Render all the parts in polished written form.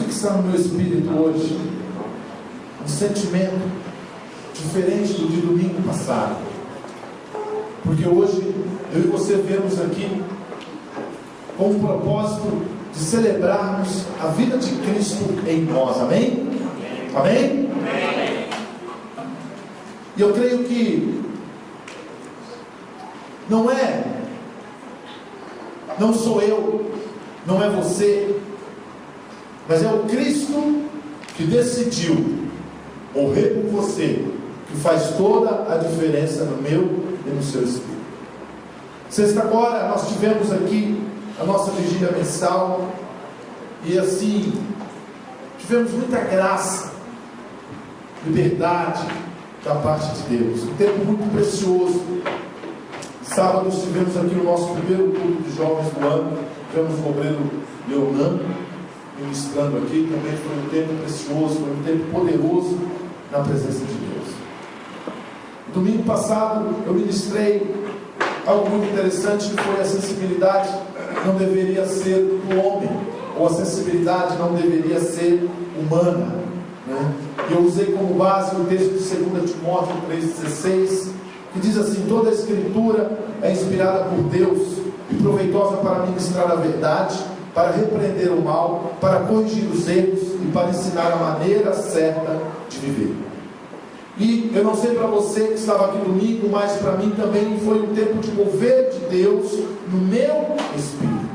que está no meu espírito hoje? Um sentimento diferente do de domingo passado. Porque hoje eu e você vemos aqui com o propósito de celebrarmos a vida de Cristo em nós. Amém? Amém? Amém? E eu creio que não sou eu, não é você, mas é o Cristo que decidiu morrer por você, que faz toda a diferença no meu e no seu espírito. Sexta agora nós tivemos aqui a nossa vigília mensal, e assim tivemos muita graça, liberdade da parte de Deus, um tempo muito precioso. Sábado estivemos aqui no nosso primeiro culto de jovens do ano, tivemos o obreiro Leonardo ministrando aqui. Também foi um tempo precioso, foi um tempo poderoso na presença de Deus. Domingo passado eu ministrei algo muito interessante, que foi: a sensibilidade não deveria ser do homem, ou a sensibilidade não deveria ser humana, né? E eu usei como base o texto de 2 Timóteo 3,16, que diz assim: toda a escritura é inspirada por Deus e proveitosa para ministrar a verdade, para repreender o mal, para corrigir os erros e para ensinar a maneira certa de viver. E eu não sei para você que estava aqui domingo, mas para mim também foi um tempo de mover de Deus no meu espírito.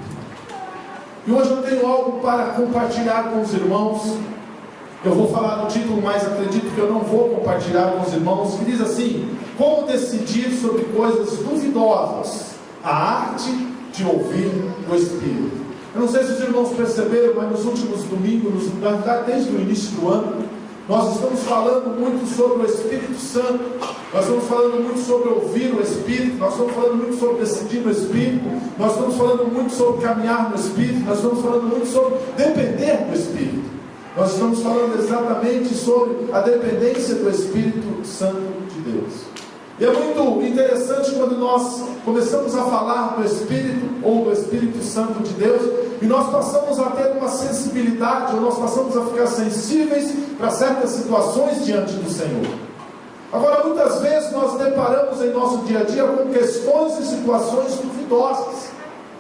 E hoje eu tenho algo para compartilhar com os irmãos. Eu vou falar do título, mas acredito que eu não vou compartilhar com os irmãos, que diz assim: como decidir sobre coisas duvidosas, a arte de ouvir o Espírito. Eu não sei se os irmãos perceberam, mas nos últimos domingos, desde o início do ano, nós estamos falando muito sobre o Espírito Santo, nós estamos falando muito sobre ouvir o Espírito, nós estamos falando muito sobre decidir no Espírito, nós estamos falando muito sobre caminhar no Espírito, nós estamos falando muito sobre depender do Espírito. Nós estamos falando exatamente sobre a dependência do Espírito Santo de Deus. E é muito interessante quando nós começamos a falar do Espírito, ou do Espírito Santo de Deus, e nós passamos a ter uma sensibilidade, ou nós passamos a ficar sensíveis para certas situações diante do Senhor. Agora, muitas vezes nós deparamos em nosso dia a dia com questões e situações duvidosas.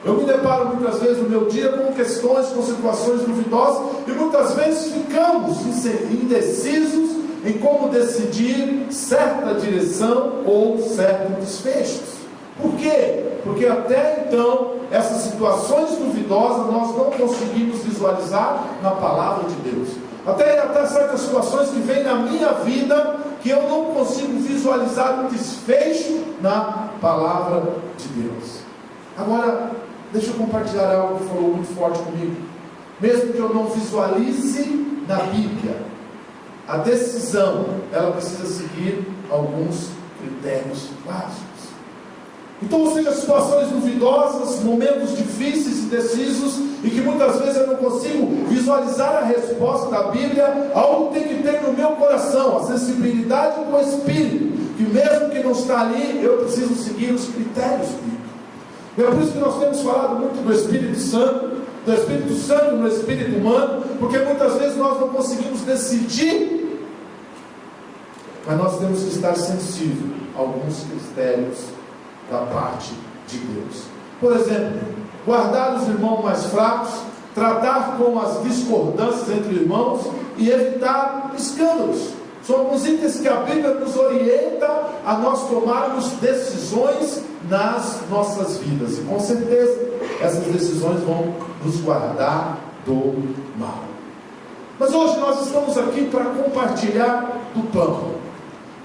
Eu me deparo muitas vezes no meu dia com questões, com situações duvidosas, e muitas vezes ficamos indecisos em como decidir certa direção ou certos desfechos. Por quê? Porque até então, essas situações duvidosas nós não conseguimos visualizar na palavra de Deus. Até certas situações que vêm na minha vida, que eu não consigo visualizar o desfecho na palavra de Deus. Agora, deixa eu compartilhar algo que falou muito forte comigo. Mesmo que eu não visualize na Bíblia, a decisão, ela precisa seguir alguns critérios básicos. Então, ou seja, situações duvidosas, momentos difíceis e indecisos, e que muitas vezes eu não consigo visualizar a resposta da Bíblia, algo tem que ter no meu coração, a sensibilidade do Espírito, que mesmo que não está ali, eu preciso seguir os critérios bíblicos. E é por isso que nós temos falado muito do Espírito Santo no Espírito humano, porque muitas vezes nós não conseguimos decidir, mas nós temos que estar sensíveis a alguns critérios da parte de Deus. Por exemplo, guardar os irmãos mais fracos, tratar com as discordâncias entre irmãos e evitar escândalos. São alguns itens que a Bíblia nos orienta a nós tomarmos decisões nas nossas vidas, e com certeza essas decisões vão nos guardar do mal. Mas hoje nós estamos aqui para compartilhar do pão.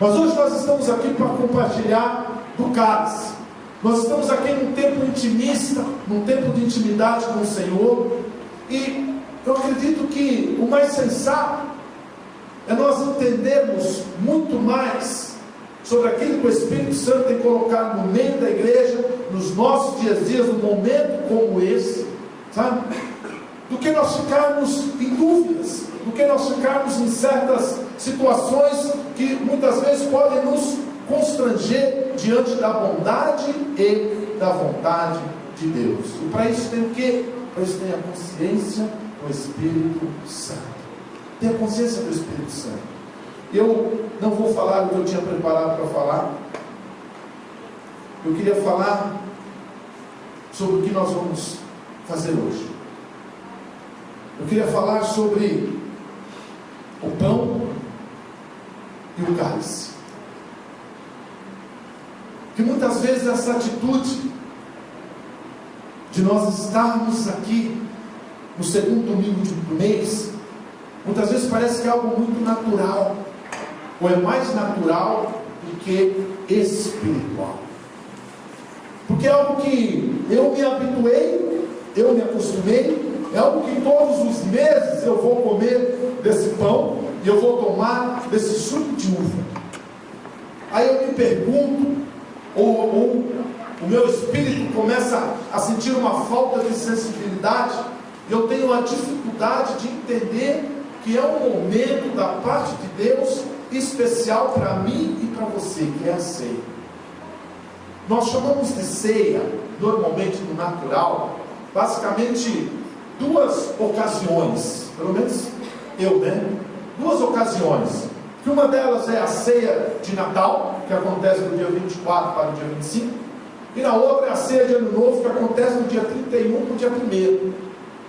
Mas hoje nós estamos aqui para compartilhar do cálice. Nós estamos aqui num tempo intimista, num tempo de intimidade com o Senhor, e eu acredito que o mais sensato é nós entendermos muito mais sobre aquilo que o Espírito Santo tem colocado no meio da igreja, nos nossos dias a dias, num momento como esse, sabe? Do que nós ficarmos em dúvidas, do que nós ficarmos em certas situações que muitas vezes podem nos constranger diante da bondade e da vontade de Deus. E para isso tem o quê? Para isso tem a consciência do o Espírito Santo. Tenha consciência do Espírito Santo. Eu não vou falar o que eu tinha preparado para falar. Eu queria falar sobre o que nós vamos fazer hoje. Eu queria falar sobre o pão e o cálice. Que muitas vezes essa atitude de nós estarmos aqui no segundo domingo do mês, muitas vezes parece que é algo muito natural, ou é mais natural do que espiritual. Porque é algo que eu me habituei, eu me acostumei, é algo que todos os meses eu vou comer desse pão e eu vou tomar desse suco de uva. Aí eu me pergunto, ou o meu espírito começa a sentir uma falta de sensibilidade, e eu tenho a dificuldade de entender que é um momento da parte de Deus especial para mim e para você, que é a ceia. Nós chamamos de ceia, normalmente no natural, basicamente duas ocasiões, pelo menos eu, duas ocasiões, que uma delas é a ceia de Natal, que acontece do dia 24 para o dia 25, e na outra é a ceia de Ano Novo, que acontece do dia 31 para o dia 1º.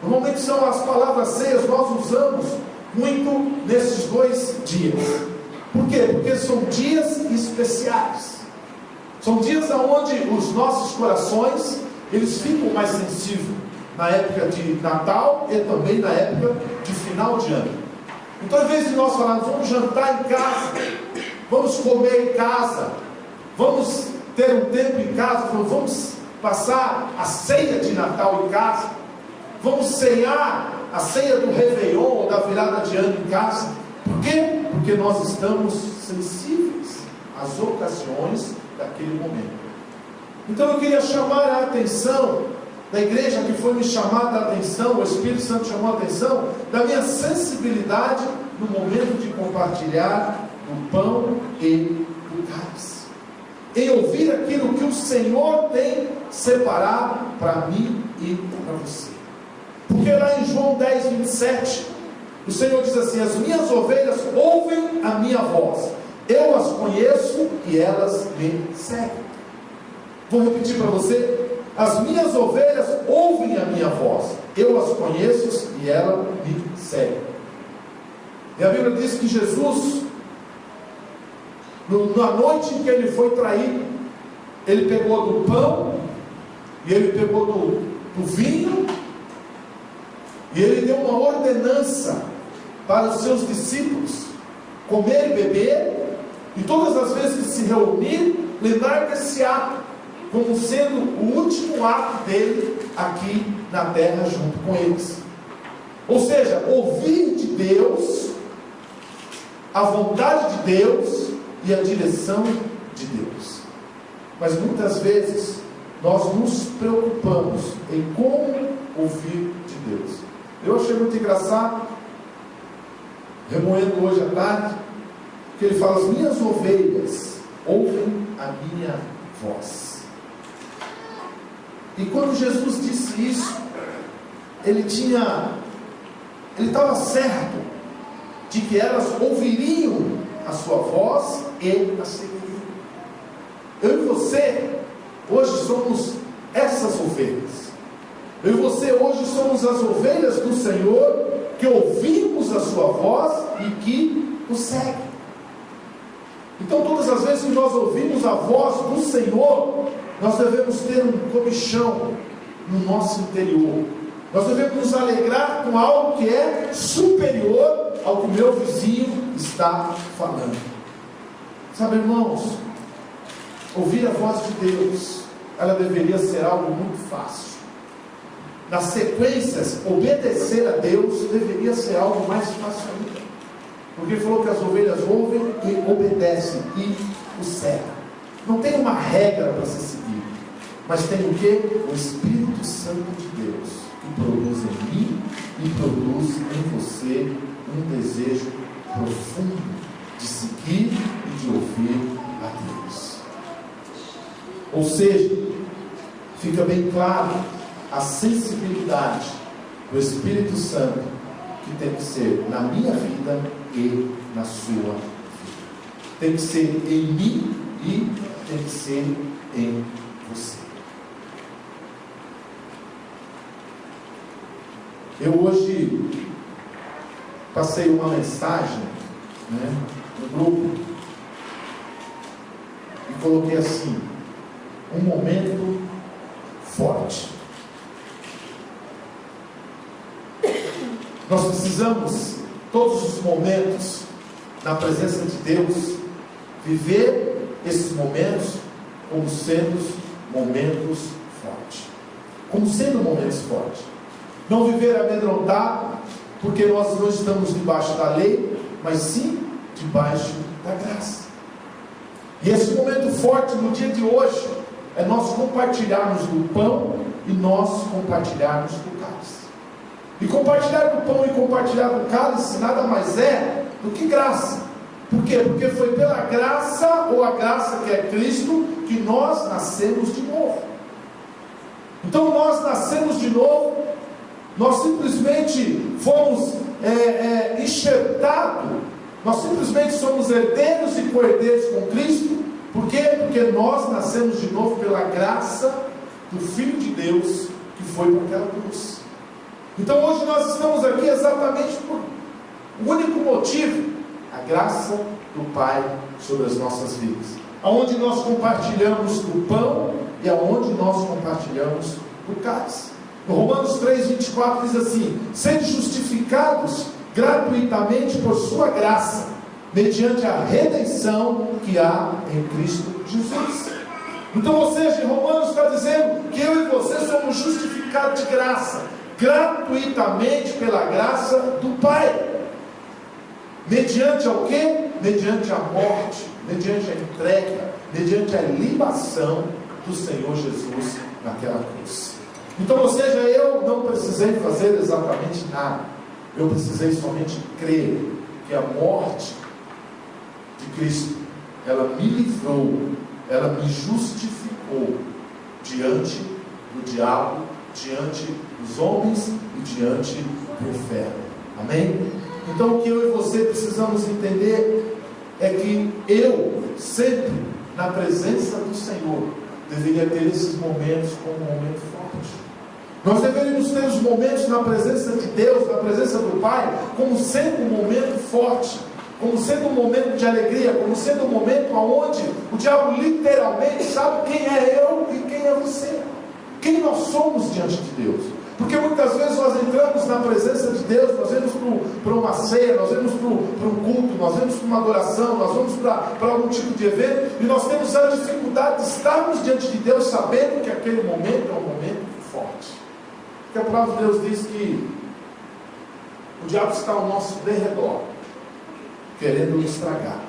Normalmente são as palavras ceias, nós usamos muito nesses dois dias. Por quê? Porque são dias especiais. São dias onde os nossos corações, eles ficam mais sensíveis, na época de Natal e também na época de final de ano. Então, em vez de nós falarmos, vamos jantar em casa, vamos comer em casa, vamos ter um tempo em casa, vamos passar a ceia de Natal em casa, vamos ceiar a ceia do Réveillon ou da virada de ano em casa. Por quê? Porque nós estamos sensíveis às ocasiões daquele momento. Então eu queria chamar a atenção da igreja, que foi me chamada a atenção, o Espírito Santo chamou a atenção da minha sensibilidade no momento de compartilhar o pão e o cálice, em ouvir aquilo que o Senhor tem separado para mim e para você. Porque lá em João 10, 27, o Senhor diz assim: as minhas ovelhas ouvem a minha voz, eu as conheço e elas me seguem. Vou repetir para você: as minhas ovelhas ouvem a minha voz, eu as conheço e elas me seguem. E a Bíblia diz que Jesus, na noite em que ele foi traído, ele pegou do pão e ele pegou do vinho, e ele deu uma ordenança para os seus discípulos comer e beber, e todas as vezes que se reunir, lembrar desse ato como sendo o último ato dele aqui na terra junto com eles. Ou seja, ouvir de Deus, a vontade de Deus e a direção de Deus. Mas muitas vezes nós nos preocupamos em como ouvir de Deus. Eu achei muito engraçado, remoendo hoje à tarde, que ele fala: as minhas ovelhas ouvem a minha voz. E quando Jesus disse isso, ele estava certo de que elas ouviriam a sua voz e a seguiriam. Eu e você hoje somos essas ovelhas. Eu e você hoje somos as ovelhas do Senhor, que ouvimos a sua voz e que o seguem. Então, todas as vezes que nós ouvimos a voz do Senhor, nós devemos ter um comichão no nosso interior. Nós devemos nos alegrar com algo que é superior ao que o meu vizinho está falando. Sabe, irmãos, ouvir a voz de Deus, ela deveria ser algo muito fácil. Nas sequências, obedecer a Deus deveria ser algo mais fácil ainda. Porque ele falou que as ovelhas ouvem e obedecem e o seguem. Não tem uma regra para ser seguida, mas tem o quê? O Espírito Santo de Deus, que produz em mim e produz em você um desejo profundo de seguir e de ouvir a Deus. Ou seja, fica bem claro a sensibilidade do Espírito Santo que tem que ser na minha vida e na sua vida. Tem que ser em mim e tem que ser em você. Eu hoje passei uma mensagem, no grupo e coloquei assim: um momento forte. Nós precisamos, todos os momentos, na presença de Deus, viver esses momentos como sendo momentos fortes. Como sendo momentos fortes. Não viver amedrontado, porque nós não estamos debaixo da lei, mas sim debaixo da graça. E esse momento forte no dia de hoje é nós compartilharmos do pão e nós compartilharmos do cálice. E compartilhar do pão e compartilhar do cálice nada mais é do que graça. Por quê? Porque foi pela graça, ou a graça que é Cristo, que nós nascemos de novo. Então nós nascemos de novo, nós simplesmente fomos enxertados, nós simplesmente somos herdeiros e co-herdeiros com Cristo. Por quê? Porque nós nascemos de novo pela graça do Filho de Deus que foi para aquela cruz. Então hoje nós estamos aqui exatamente por um único motivo: a graça do Pai sobre as nossas vidas, aonde nós compartilhamos do pão e aonde nós compartilhamos do cálice. No Romanos 3:24 diz assim: sede justificados gratuitamente por sua graça, mediante a redenção que há em Cristo Jesus. Então, ou seja, em Romanos está dizendo que eu e você somos justificados de graça, gratuitamente pela graça do Pai. Mediante ao quê? Mediante a morte, mediante a entrega, mediante a libação do Senhor Jesus naquela cruz. Então, ou seja, eu não precisei fazer exatamente nada. Eu precisei somente crer que a morte de Cristo, ela me livrou, ela me justificou diante do diabo, diante dos homens e diante do inferno. Amém? Então o que eu e você precisamos entender é que eu, sempre na presença do Senhor, deveria ter esses momentos como um momento forte. Nós deveríamos ter os momentos na presença de Deus, na presença do Pai, como sendo um momento forte, como sendo um momento de alegria, como sendo um momento onde o diabo literalmente sabe quem é eu e quem é você, quem nós somos diante de Deus. Porque muitas vezes nós entramos na presença de Deus, nós vamos para uma ceia, nós vamos para um culto, nós vamos para uma adoração, nós vamos para algum tipo de evento, e nós temos a dificuldade de estarmos diante de Deus sabendo que aquele momento é um momento forte. Porque a palavra de Deus diz que o diabo está ao nosso derredor, querendo nos estragar.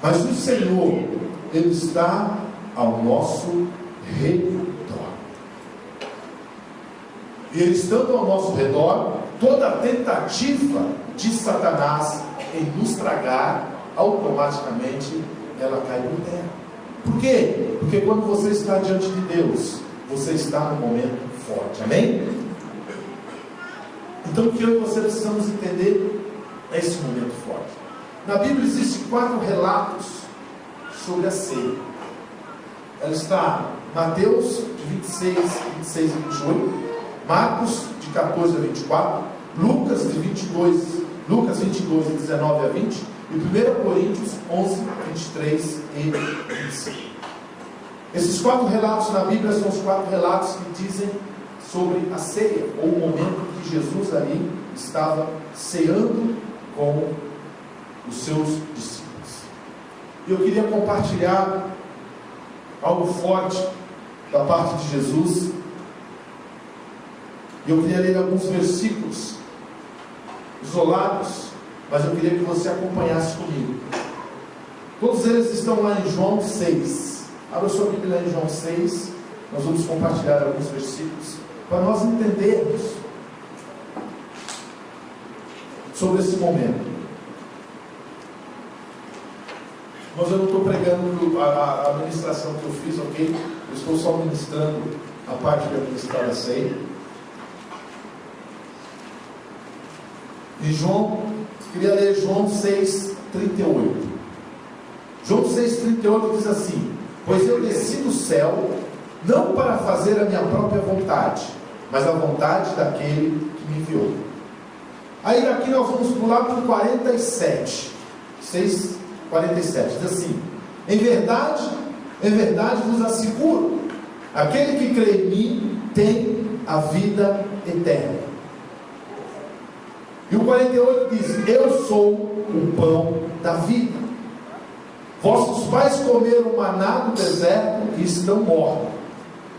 Mas o Senhor, Ele está ao nosso redor. E Ele estando ao nosso redor, toda tentativa de Satanás em nos tragar, automaticamente ela cai por terra. Por quê? Porque quando você está diante de Deus, você está num momento forte. Amém? Então o que eu e você precisamos entender é esse momento forte. Na Bíblia existem 4 relatos sobre a ceia. Ela está em Mateus de 26 e 28, Marcos de 14 a 24, Lucas de 22, Lucas 22 de 19 a 20 e 1 Coríntios 11, 23 e 25. Esses 4 relatos na Bíblia são os 4 relatos que dizem sobre a ceia, ou o momento que Jesus ali estava ceando com os seus discípulos. E eu queria compartilhar algo forte da parte de Jesus. E eu queria ler alguns versículos isolados, mas eu queria que você acompanhasse comigo. Todos eles estão lá em João 6. Abra sua Bíblia em João 6. Nós vamos compartilhar alguns versículos para nós entendermos sobre esse momento. Mas eu não estou pregando a ministração que eu fiz, ok? Eu estou só ministrando a parte que é ministrada a ceia. E João, queria ler João 6,38. João 6,38 diz assim: pois eu desci do céu, não para fazer a minha própria vontade, mas a vontade daquele que me enviou. Aí aqui nós vamos pular para o 47, 6,47, diz assim: em verdade vos asseguro, aquele que crê em mim tem a vida eterna. E o 48 diz: eu sou o pão da vida. Vossos pais comeram maná no deserto e estão mortos.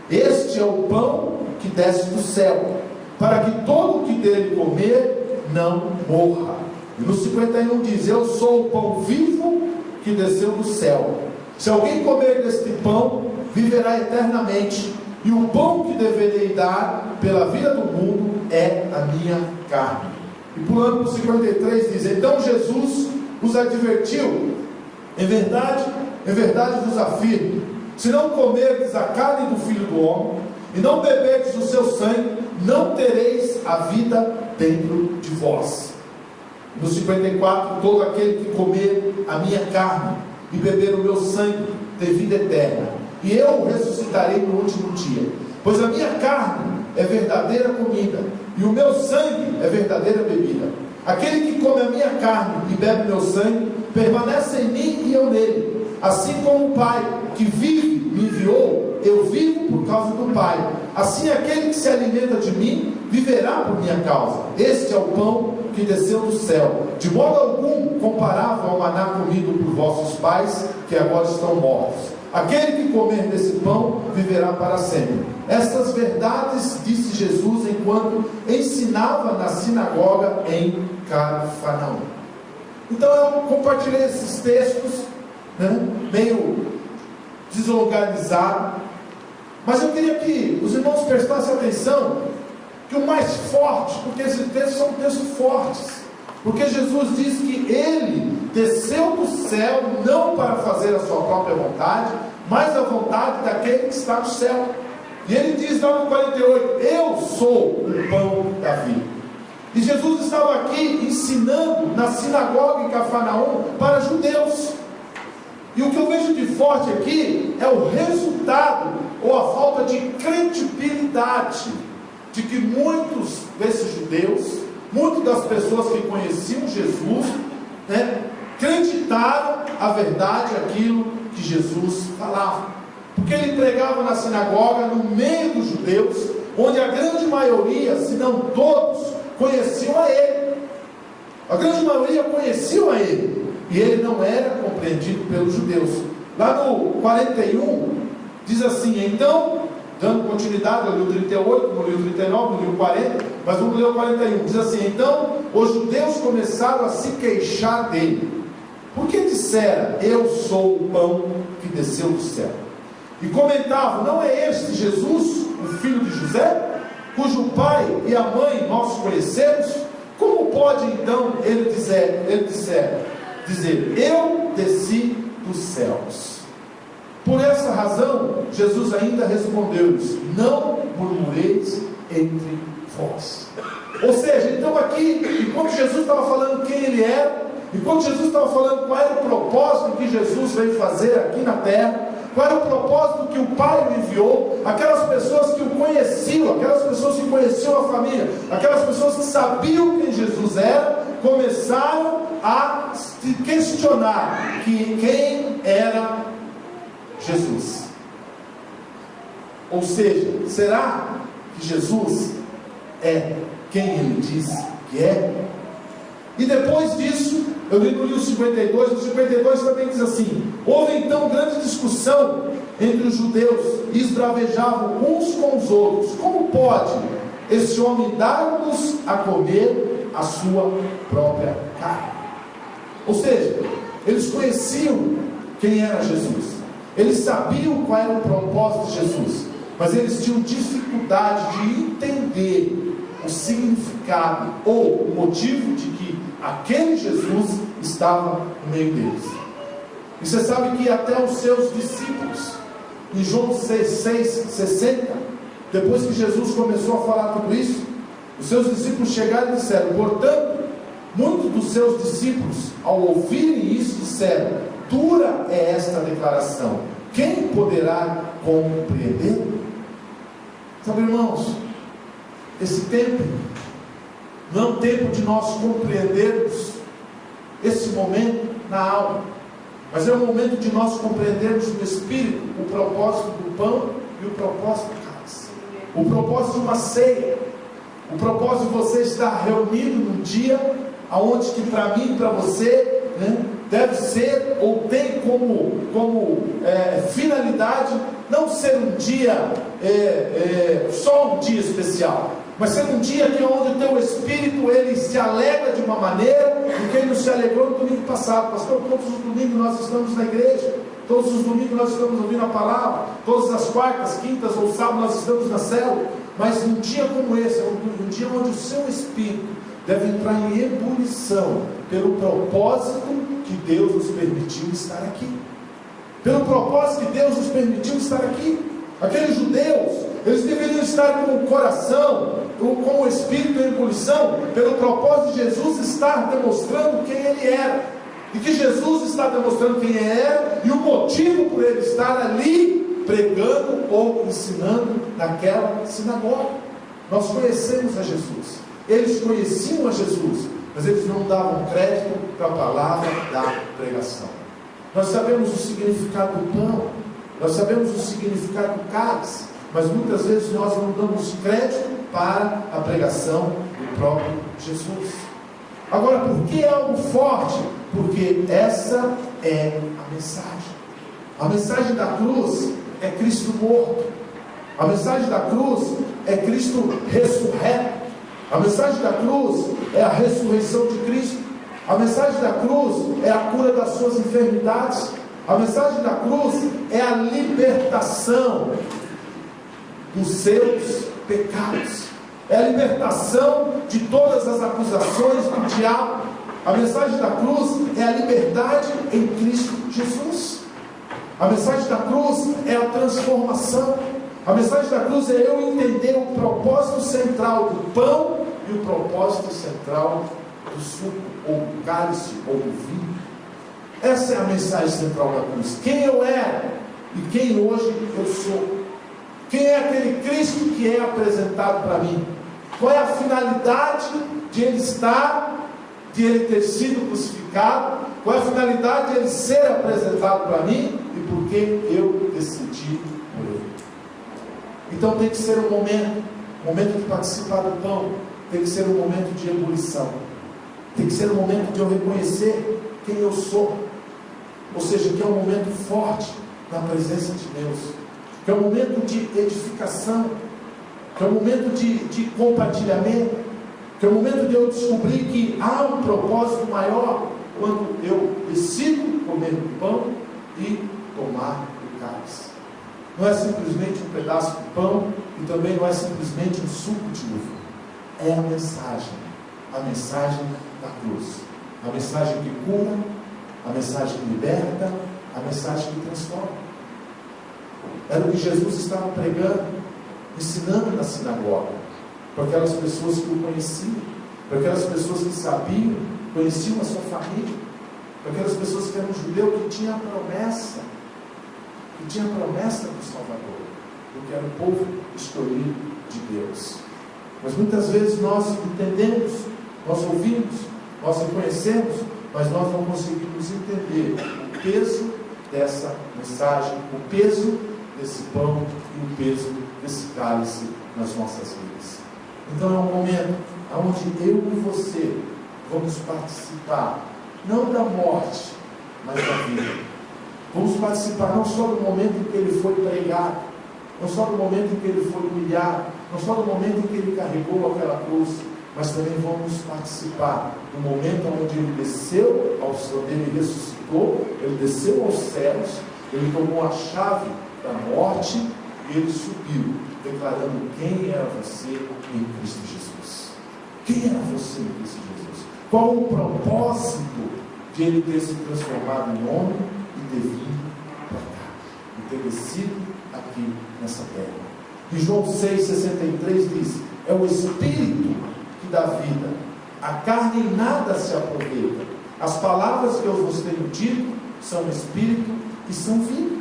Este é o pão que desce do céu, para que todo o que dele comer não morra. E no 51 diz: eu sou o pão vivo que desceu do céu. Se alguém comer deste pão, viverá eternamente. E o pão que deverei dar pela vida do mundo é a minha carne. E pulando para o 53 diz: então Jesus os advertiu: em verdade vos afirmo, se não comerdes a carne do Filho do Homem e não beberdes o seu sangue, não tereis a vida dentro de vós. No 54, todo aquele que comer a minha carne e beber o meu sangue tem vida eterna, e eu o ressuscitarei no último dia. Pois a minha carne é verdadeira comida, e o meu sangue é verdadeira bebida. Aquele que come a minha carne e bebe o meu sangue, permanece em mim e eu nele. Assim como o Pai que vive me enviou, eu vivo por causa do Pai. Assim aquele que se alimenta de mim, viverá por minha causa. Este é o pão que desceu do céu, de modo algum comparável ao maná comido por vossos pais, que agora estão mortos. Aquele que comer desse pão, viverá para sempre. Estas verdades disse Jesus enquanto ensinava na sinagoga em Cafarnaum. Então eu compartilhei esses textos, meio desorganizado, mas eu queria que os irmãos prestassem atenção que o mais forte, porque esses textos são textos fortes, porque Jesus diz que ele desceu do céu não para fazer a sua própria vontade, mas a vontade daquele que está no céu. E ele diz lá no 48: eu sou o pão da vida. E Jesus estava aqui ensinando na sinagoga em Cafarnaum para judeus. E o que eu vejo de forte aqui é o resultado ou a falta de credibilidade de que muitos desses judeus, muitas das pessoas que conheciam Jesus, acreditaram a verdade, aquilo que Jesus falava. Porque ele pregava na sinagoga, no meio dos judeus, onde a grande maioria, se não todos, conheciam a ele. A grande maioria conheciam a ele, e ele não era compreendido pelos judeus. Lá no 41 diz assim: então, dando continuidade, eu li o 38, não li o 39, não li o 40, mas vamos ler o 41. Diz assim: então os judeus começaram a se queixar dele, porque dissera: eu sou o pão que desceu do céu. E comentavam: não é este Jesus, o filho de José, cujo pai e a mãe nós conhecemos? Como pode então ele dizer, eu desci dos céus? Por essa razão, Jesus ainda respondeu-lhes: não murmureis entre vós. Ou seja, então aqui, enquanto Jesus estava falando quem ele era, enquanto Jesus estava falando qual era o propósito que Jesus veio fazer aqui na terra, qual era o propósito que o Pai o enviou, aquelas pessoas que o conheciam, aquelas pessoas que conheciam a família, aquelas pessoas que sabiam quem Jesus era, começaram a se questionar quem era Jesus. Ou seja, será que Jesus é quem ele diz que é? E depois disso, eu li no livro 52, no 52 também diz assim: houve então grande discussão entre os judeus, e esbravejavam uns com os outros: como pode esse homem dar-nos a comer a sua própria carne? Ou seja, eles conheciam quem era Jesus, eles sabiam qual era o propósito de Jesus, mas eles tinham dificuldade de entender o significado ou o motivo de que aquele Jesus estava no meio deles. E você sabe que até os seus discípulos, em João 6,60, Depois que Jesus começou a falar tudo isso, os seus discípulos chegaram e disseram: portanto, muitos dos seus discípulos, ao ouvirem isso, disseram: dura é esta declaração, quem poderá compreender? Sabe, irmãos, esse tempo não é um tempo de nós compreendermos esse momento na alma, mas é um momento de nós compreendermos no Espírito o propósito do pão e o propósito do cálice, o propósito de uma ceia, o propósito de você estar reunido num dia aonde que para mim e para você, né, deve ser ou tem como finalidade não ser um dia só um dia especial, mas ser um dia que onde o teu espírito ele se alegra de uma maneira em que ele não se alegrou no domingo passado. Pastor, todos os domingos nós estamos na igreja, todos os domingos nós estamos ouvindo a palavra, todas as quartas, quintas ou sábados nós estamos na célula, mas um dia como esse, um dia onde o seu espírito deve entrar em ebulição pelo propósito que Deus nos permitiu estar aqui, pelo propósito que Deus nos permitiu estar aqui. Aqueles judeus, eles deveriam estar com o coração, com o espírito em ebulição, pelo propósito de Jesus estar demonstrando quem ele era, e que Jesus está demonstrando quem era, e o motivo por ele estar ali pregando ou ensinando naquela sinagoga. Nós conhecemos a Jesus, eles conheciam a Jesus, mas eles não davam crédito para a palavra da pregação. Nós sabemos o significado do pão, nós sabemos o significado do cálice, mas muitas vezes nós não damos crédito para a pregação do próprio Jesus. Agora, por que é algo forte? Porque essa é a mensagem. A mensagem da cruz é Cristo morto. A mensagem da cruz é Cristo ressurreto. A mensagem da cruz é a ressurreição de Cristo. A mensagem da cruz é a cura das suas enfermidades. A mensagem da cruz é a libertação dos seus pecados, é a libertação de todas as acusações do diabo. A mensagem da cruz é a liberdade em Cristo Jesus. A mensagem da cruz é a transformação. A mensagem da cruz é eu entender o propósito central do pão e o propósito central do suco, ou do cálice, ou do vinho. Essa é a mensagem central da cruz. Quem eu era e quem hoje eu sou. Quem é aquele Cristo que é apresentado para mim? Qual é a finalidade de ele estar, de ele ter sido crucificado? Qual é a finalidade de ele ser apresentado para mim? E por que eu decidi por ele? Então tem que ser um momento de participar do pão, tem que ser um momento de ebulição, tem que ser um momento de eu reconhecer quem eu sou, ou seja, que é um momento forte na presença de Deus, que é um momento de edificação, que é um momento de compartilhamento, que é um momento de eu descobrir que há um propósito maior quando eu decido comer o pão e tomar o cálice. Não é simplesmente um pedaço de pão e também não é simplesmente um suco de uva. É a mensagem da cruz, a mensagem que cura, a mensagem que liberta, a mensagem que transforma. Era o que Jesus estava pregando, ensinando na sinagoga, para aquelas pessoas que o conheciam, para aquelas pessoas que sabiam, conheciam a sua família, para aquelas pessoas que eram judeu, que tinha a promessa do Salvador, porque era o povo escolhido de Deus. Mas muitas vezes nós entendemos, nós ouvimos, nós reconhecemos, mas nós não conseguimos entender o peso dessa mensagem, o peso desse pão e o peso desse cálice nas nossas vidas. Então é um momento onde eu e você vamos participar, não da morte, mas da vida. Vamos participar não só do momento em que ele foi pregado, não só do momento em que ele foi humilhado, não só do momento em que ele carregou aquela cruz, mas também vamos participar do momento onde ele desceu ao céu, ele ressuscitou, ele desceu aos céus, ele tomou a chave da morte e ele subiu, declarando quem era você em Cristo Jesus. Quem era você em Cristo Jesus? Qual o propósito de ele ter se transformado em homem e ter vindo para cá, e ter descido aqui nessa terra? E João 6,63 diz: é o Espírito que dá vida, a carne em nada se aproveita. As palavras que eu vos tenho dito são Espírito e são vida.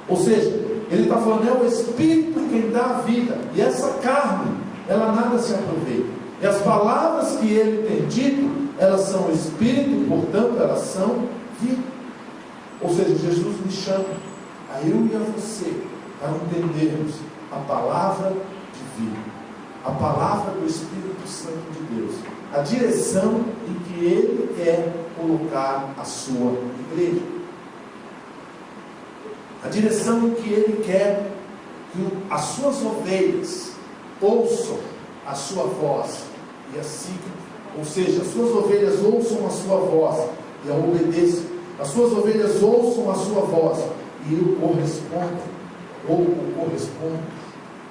Ou seja, ele está falando, é o Espírito quem dá a vida, e essa carne, ela nada se aproveita. E as palavras que ele tem dito, elas são Espírito, portanto elas são vida. Ou seja, Jesus me chama a eu e a você para entendermos a palavra de vida, a palavra do Espírito Santo de Deus, a direção em que ele quer colocar a sua igreja, a direção em que ele quer que as suas ovelhas ouçam a sua voz e a sigam. Ou seja, as suas ovelhas ouçam a sua voz e a obedeçam. As suas ovelhas ouçam a sua voz e o correspondam, ou o correspondam.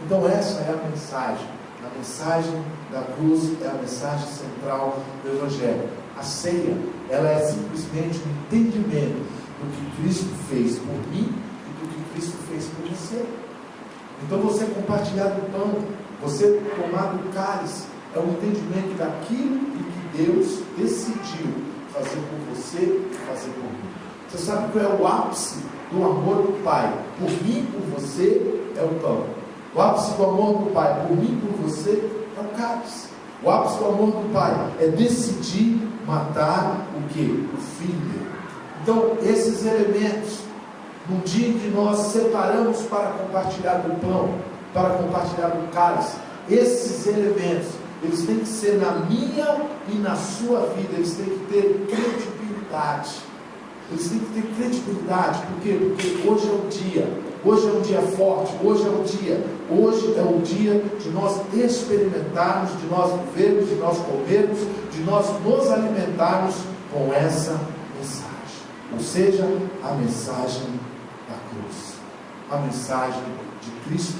Então essa é a mensagem. A mensagem da cruz é a mensagem central do Evangelho. A ceia, ela é simplesmente um entendimento do que Cristo fez por mim e do que Cristo fez por você. Então você compartilhar do pão, você tomar do cálice, é um entendimento daquilo que Deus decidiu fazer por você e fazer por mim. Você sabe qual é o ápice do amor do Pai por mim e por você? É o pão. O ápice do amor do Pai por mim e por você é o cálice. O ápice do amor do Pai é decidir matar o quê? O filho. Então esses elementos, no dia em que nós separamos para compartilhar do pão, para compartilhar do cálice, esses elementos, eles têm que ser na minha e na sua vida, eles têm que ter credibilidade. Eles têm que ter credibilidade. Por quê? Porque hoje é um dia forte, hoje é o dia de nós experimentarmos, de nós vivermos, de nós comermos, de nós nos alimentarmos com essa mensagem. Ou seja, a mensagem da cruz, a mensagem de Cristo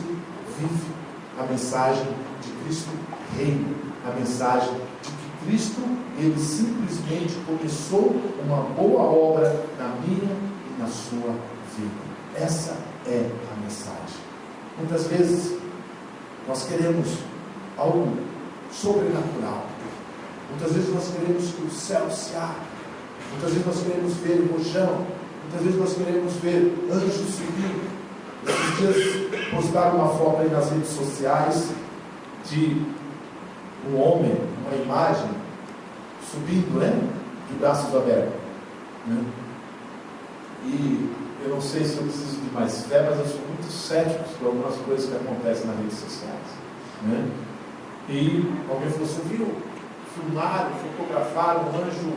vive, a mensagem de Cristo reina, a mensagem de que Cristo, ele simplesmente começou uma boa obra na minha e na sua vida. Essa é a mensagem. Muitas vezes nós queremos algo sobrenatural. Muitas vezes nós queremos que o céu se abra. Muitas vezes nós queremos ver o rojão. Muitas vezes nós queremos ver anjos subindo. Esses dias postaram uma foto aí nas redes sociais de um homem, uma imagem subindo, de braços abertos, E eu não sei se eu preciso de mais fé, mas eu sou muito cético por algumas coisas que acontecem nas redes sociais, E alguém falou assim: viu, filmaram, fotografaram um anjo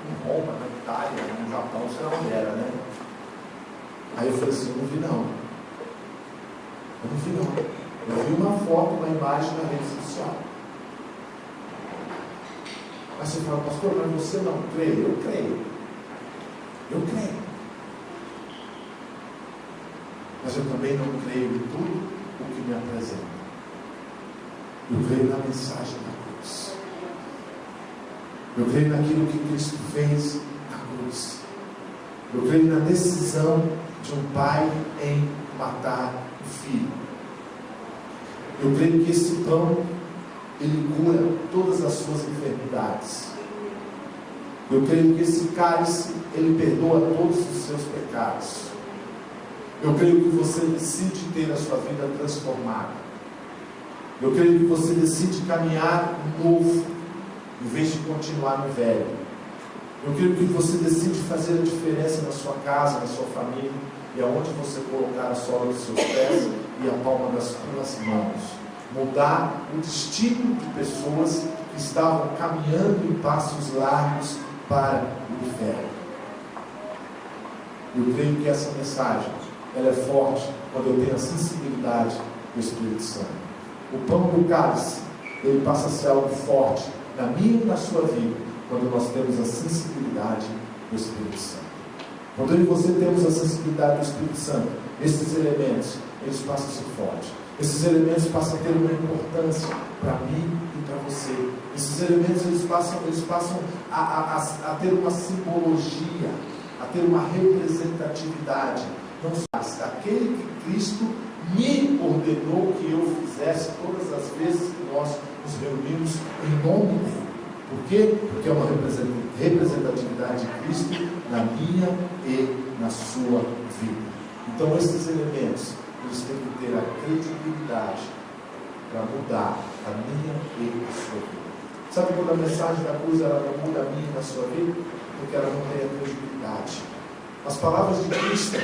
em Roma, na Itália, no Japão, sei lá onde era, Aí eu falei assim: eu não vi não. Eu vi uma foto, uma imagem na rede social. Mas você fala: pastor, mas você não crê? Eu creio. Mas eu também não creio em tudo o que me apresenta. Eu creio na mensagem da cruz. Eu creio naquilo que Cristo fez na cruz. Eu creio na decisão de um pai em matar o filho. Eu creio que esse pão, ele cura todas as suas enfermidades. Eu creio que esse cálice, ele perdoa todos os seus pecados. Eu creio que você decide ter a sua vida transformada. Eu creio que você decide caminhar novo, em vez de continuar no velho. Eu creio que você decide fazer a diferença na sua casa, na sua família, e aonde você colocar a sola dos seus pés e a palma das suas mãos. Mudar o destino de pessoas que estavam caminhando em passos largos para o inferno. Eu creio que essa mensagem, ela é forte quando eu tenho a sensibilidade do Espírito Santo. O pão do cálice, ele passa a ser algo forte na minha e na sua vida, quando nós temos a sensibilidade do Espírito Santo. Quando eu e você temos a sensibilidade do Espírito Santo, esses elementos, eles passam a ser fortes. Esses elementos passam a ter uma importância para mim e para você. Esses elementos, eles passam a ter uma simbologia, a ter uma representatividade. Não só aquele que Cristo me ordenou ordenou que eu fizesse todas as vezes que nós nos reunimos em nome dele. Por quê? Porque é uma representatividade de Cristo na minha e na sua vida. Então esses elementos, eles têm que ter a credibilidade para mudar a minha e a sua vida. Sabe quando a mensagem da cruz ela não muda a minha e a sua vida? Porque ela não tem a credibilidade. As palavras de Cristo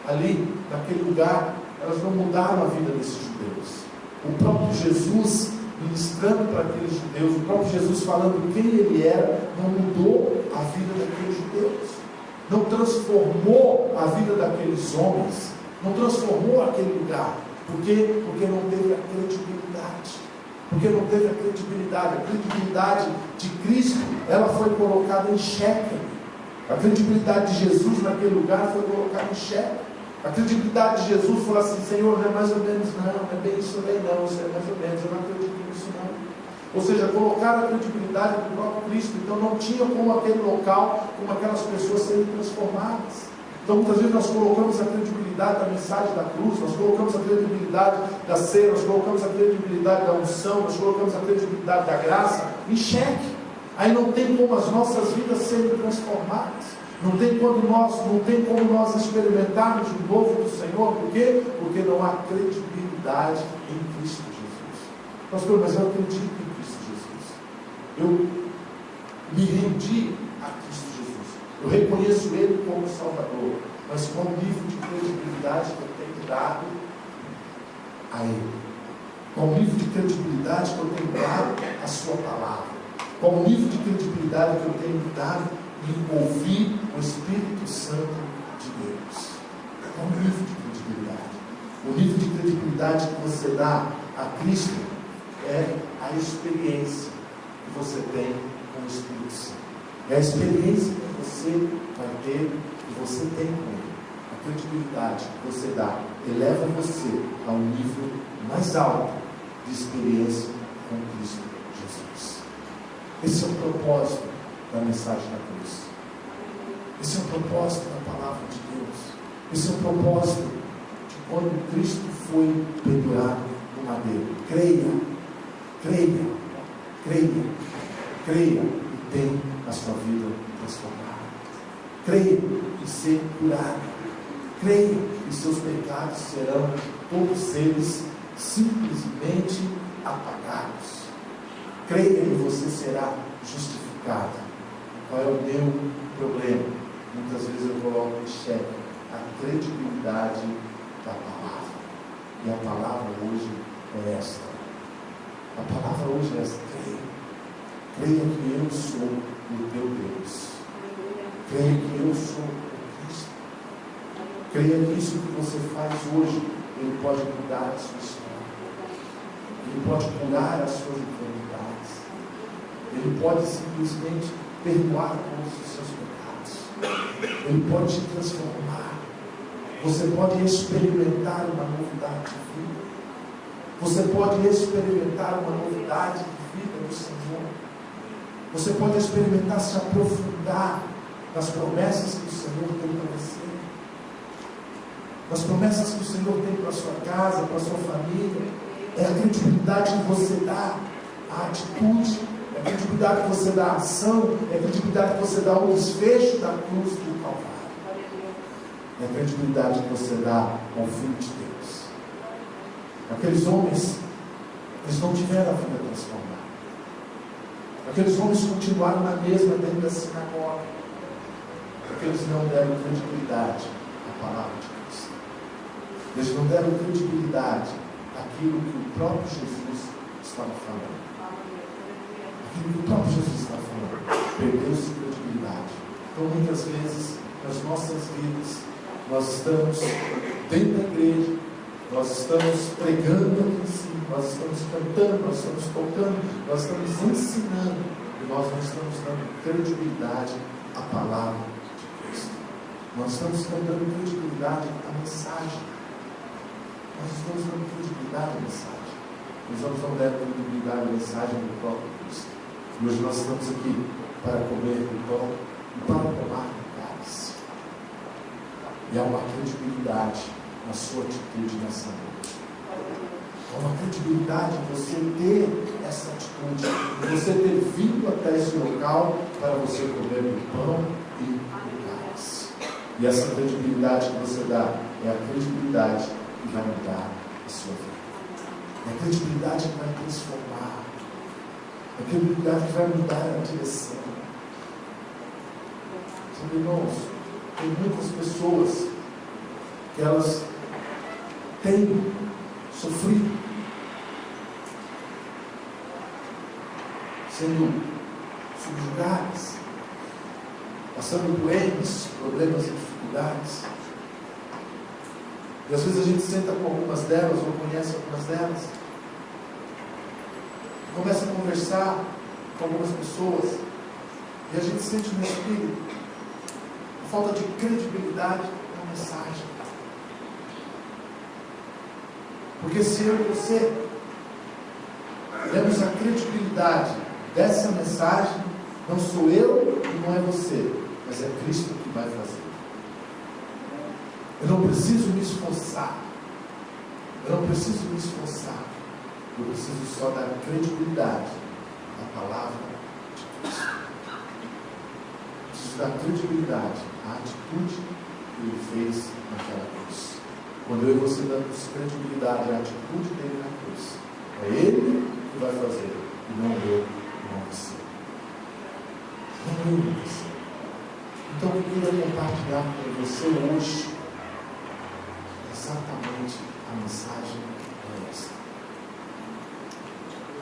ali, naquele lugar, elas não mudaram a vida desses judeus. O próprio Jesus ministrando para aqueles judeus, o próprio Jesus falando quem ele era, não mudou a vida daqueles judeus, não transformou a vida daqueles homens, não transformou aquele lugar. Por quê? Porque não teve a credibilidade. Porque não teve a credibilidade. A credibilidade de Cristo, ela foi colocada em xeque. A credibilidade de Jesus naquele lugar foi colocada em xeque. A credibilidade de Jesus foi assim: Senhor, não é mais ou menos não é bem isso aí não, isso é mais ou menos, eu não acredito nisso não. Ou seja, colocaram a credibilidade do próprio Cristo. Então não tinha como aquele local, como aquelas pessoas serem transformadas. Então muitas vezes nós colocamos a credibilidade da mensagem da cruz, nós colocamos a credibilidade da ceia, nós colocamos a credibilidade da unção, nós colocamos a credibilidade da graça em xeque. Aí não tem como as nossas vidas serem transformadas. Não tem como nós experimentarmos o novo do Senhor. Por quê? Porque não há credibilidade em Cristo Jesus. Pastor, mas eu acredito em Cristo Jesus. Eu me rendi a Cristo Jesus. Eu reconheço Ele como Salvador. Mas qual o nível de credibilidade que eu tenho dado a Ele? Qual o nível de credibilidade que eu tenho dado à Sua palavra? Qual o nível de credibilidade que eu tenho dado em ouvir o Espírito Santo de Deus? Qual o nível de credibilidade? O nível de credibilidade que você dá a Cristo é a experiência que você tem com o Espírito Santo. É a experiência que você vai ter, que você tem com Ele. A credibilidade que você dá eleva você a um nível mais alto de experiência com Cristo Jesus. Esse é o propósito da mensagem da cruz. Esse é o propósito da palavra de Deus. Esse é o propósito de quando Cristo foi pendurado no madeiro. Creia, creia, creia, creia e tem a sua vida transformada. Creia em ser curado. Creia que seus pecados serão todos eles simplesmente apagados. Creia que você será justificado. Qual é o meu problema? Muitas vezes eu coloco em xeque a credibilidade da palavra. E a palavra hoje é esta. A palavra hoje é esta. Creia. Creia que eu sou o teu Deus. Creia que eu sou o Cristo. Creia que isso que você faz hoje, Ele pode mudar a sua história. Ele pode curar as suas enfermidades. Ele pode simplesmente perdoar todos os seus pecados. Ele pode te transformar. Você pode experimentar uma novidade de vida. Você pode experimentar uma novidade de vida do Senhor. Você pode experimentar se aprofundar nas promessas que o Senhor tem para você. Nas promessas que o Senhor tem para a sua casa, para a sua família. É a credibilidade que você dá à atitude. É a credibilidade que você dá à ação. É a credibilidade que você dá ao desfecho da cruz do Calvário. É a credibilidade que você dá ao Filho de Deus. Aqueles homens, eles não tiveram a vida transformada. Aqueles homens continuaram na mesma dentro da sinagoga. Porque eles não deram credibilidade à palavra de Cristo. Eles não deram credibilidade àquilo que o próprio Jesus estava falando. Aquilo que o próprio Jesus estava falando. Perdeu-se credibilidade. Então, muitas vezes, nas nossas vidas, nós estamos dentro da igreja, nós estamos pregando aqui em cima, nós estamos cantando, nós estamos tocando, nós estamos ensinando, e nós não estamos dando credibilidade à palavra de Cristo. Nós estamos dando credibilidade à mensagem. Nós estamos dando credibilidade à mensagem. Nós estamos não dando credibilidade à mensagem do próprio Cristo. E hoje nós estamos aqui para comer do pão e para tomar do cálice. E há uma credibilidade na sua atitude nessa noite. Há uma credibilidade em você ter essa atitude, em você ter vindo até esse local para você comer o pão e o cálice. E essa credibilidade que você dá é a credibilidade que vai mudar a sua vida. É a credibilidade que vai transformar. É a credibilidade que vai mudar a direção. Sabe, irmãos, tem muitas pessoas que elas têm sofrido, sendo subjugadas, passando por N problemas e dificuldades. E às vezes a gente senta com algumas delas, ou conhece algumas delas, começa a conversar com algumas pessoas, e a gente sente no espírito a falta de credibilidade na mensagem. Porque se eu e você temos a credibilidade dessa mensagem, não sou eu e não é você, mas é Cristo que vai fazer. Eu não preciso me esforçar. Eu preciso só dar credibilidade à palavra de Cristo. Eu preciso dar credibilidade à atitude que Ele fez naquela cruz. Quando eu e você damos credibilidade à atitude dele na cruz, é Ele que vai fazer, e não eu, não você. Não eu, não você. Então eu queria compartilhar com você hoje exatamente a mensagem é esta.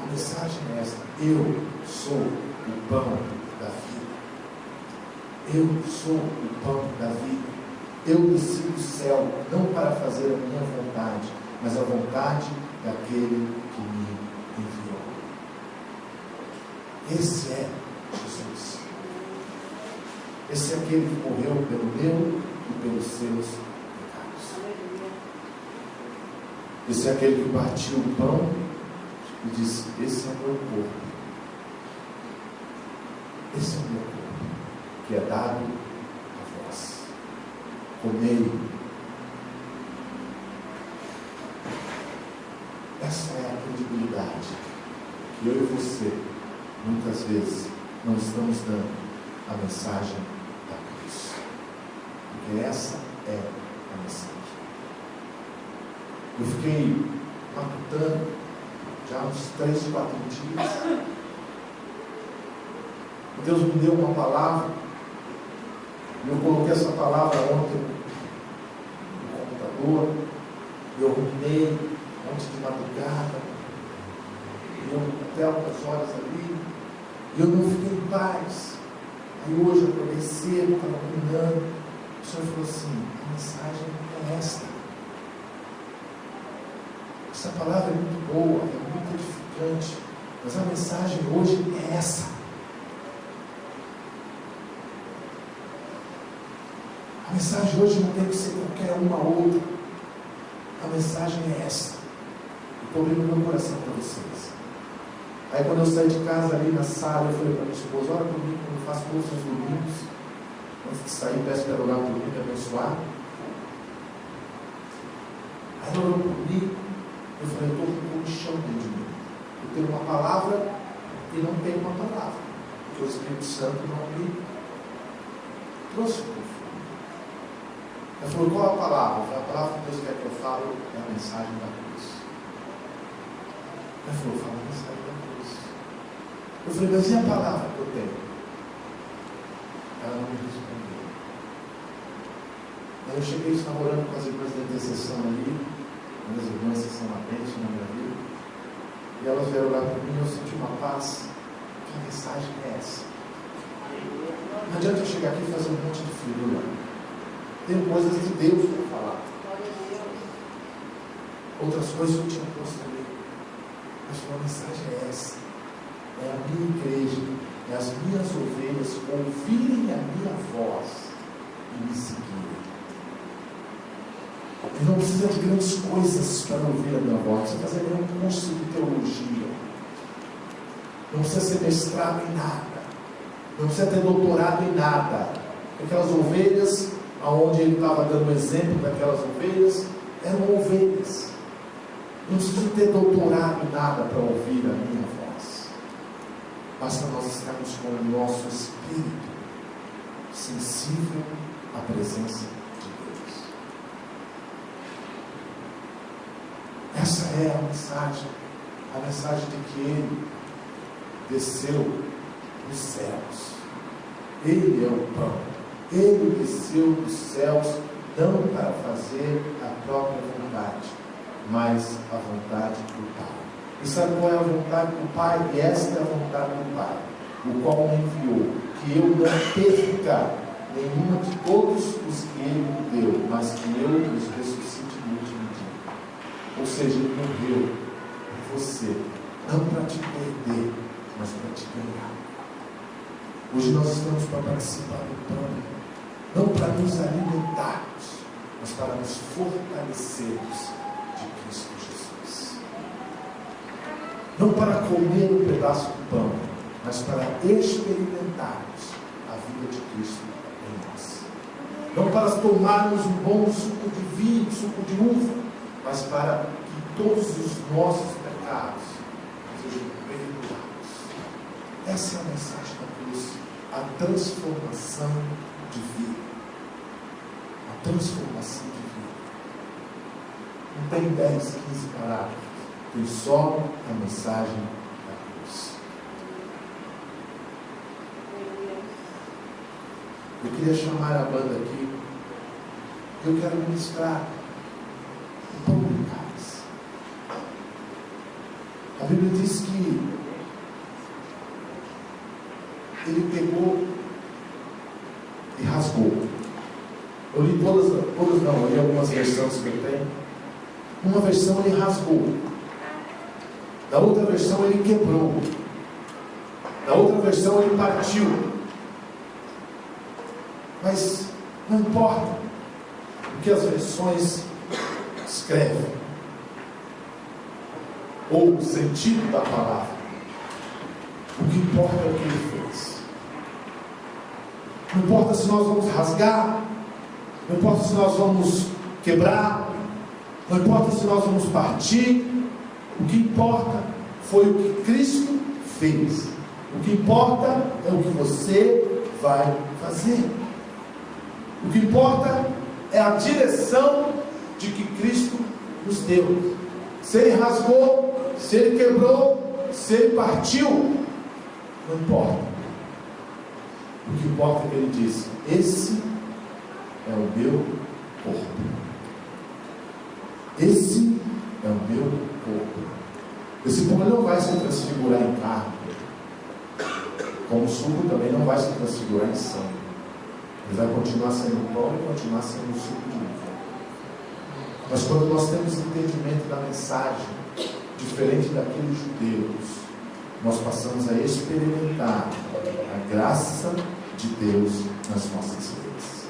A mensagem é esta: eu sou o pão da vida. Eu sou o pão da vida. Eu desci do céu não para fazer a minha vontade, mas a vontade daquele que me enviou. Esse é Jesus. Esse é aquele que morreu pelo meu e pelos seus pecados. Esse é aquele que partiu o pão e disse: esse é o meu corpo. Esse é o meu corpo, que é dado a vós. Comei. Essa é a credibilidade que eu e você, muitas vezes, não estamos dando a mensagem da cruz. Porque essa é a mensagem. Eu fiquei matutando já uns 3, 4 dias. Deus me deu uma palavra. Eu coloquei essa palavra ontem no computador. Eu ruminei ontem de madrugada. Eu até altas horas ali. E eu não fiquei em paz. Aí hoje eu acordei cedo, estava ruminando. O Senhor falou assim: a mensagem é esta. Essa palavra é muito boa, é muito edificante. Mas a mensagem hoje é essa. A mensagem hoje não tem que ser qualquer uma outra. A mensagem é essa. Eu estou abrindo meu coração para vocês. Aí quando eu saí de casa ali na sala, eu falei para minha esposa: ora por mim, como eu faço todos os domingos. Antes de sair, peço para orar por mim, para abençoar. Aí ela orou por mim. Eu falei: eu estou com um chão dentro de mim. Eu tenho uma palavra e não tenho uma palavra. Porque o Espírito Santo não me trouxe o conforto. Ela falou: qual a palavra? Eu falei: a palavra que Deus quer que eu fale é a mensagem da cruz. Ela falou: fala a mensagem da cruz. Eu falei: mas e a palavra que eu tenho? Ela não me respondeu. Aí eu cheguei, estava orando com as irmãs da intercessão ali, minhas irmãs que são latentes na minha vida, e elas vieram lá para mim e eu senti uma paz. Que mensagem é essa? Não adianta eu chegar aqui e fazer um monte de figura. Tem coisas de Deus para falar. Outras coisas eu tinha posto ali. Mas a mensagem é essa. É a minha igreja, é as minhas ovelhas ouvirem a minha voz e me seguirem. E não precisa de grandes coisas para ouvir a minha voz. Não precisa fazer nenhum curso de teologia. Não precisa ser mestrado em nada. Não precisa ter doutorado em nada. Aquelas ovelhas, aonde ele estava dando o exemplo daquelas ovelhas, eram ovelhas. Não preciso ter doutorado em nada para ouvir a minha voz. Basta nós estarmos com o nosso espírito sensível à presença de Deus. Essa é a mensagem de que Ele desceu dos céus. Ele é o pão. Ele desceu dos céus não para fazer a própria vontade, mas a vontade do Pai. E sabe qual é a vontade do Pai? E esta é a vontade do Pai, o qual me enviou, que eu não perca nenhuma de todos os que Ele me deu, mas que eu os ressuscite no último dia. Ou seja, Ele morreu por você, não para te perder, mas para te ganhar. Hoje nós estamos para participar do pão, não para nos alimentarmos, mas para nos fortalecermos de Cristo Jesus. Não para comer um pedaço do pão, mas para experimentarmos a vida de Cristo em nós. Não para tomarmos um bom suco de vinho, suco de uva, mas para que todos os nossos pecados sejam perdoados. Essa é a mensagem da cruz, a transformação de vida. A transformação de vida. Não tem 10, 15 parágrafos, tem só a mensagem da cruz. Eu queria chamar a banda aqui. Eu quero ministrar o pão de cálice. A Bíblia diz que ele pegou e rasgou. Eu li todas não, eu li algumas versões que eu tenho. Uma versão ele rasgou. Na outra versão ele quebrou. Na outra versão ele partiu. Mas não importa o que as versões escrevem, ou o sentido da palavra. O que importa é o que ele fez. Não importa se nós vamos rasgar, não importa se nós vamos quebrar, não importa se nós vamos partir. O que importa foi o que Cristo fez. O que importa é o que você vai fazer. O que importa é a direção de que Cristo nos deu. Se ele rasgou, se ele quebrou, se ele partiu, não importa. O que importa é que ele disse: esse é o meu corpo. Esse é o meu corpo. Esse pão não vai se transfigurar em carne, como o suco também não vai se transfigurar em sangue. Ele vai continuar sendo pão e continuar sendo suco de uva. Mas quando nós temos entendimento da mensagem, diferente daqueles judeus, nós passamos a experimentar a graça de Deus nas nossas vidas.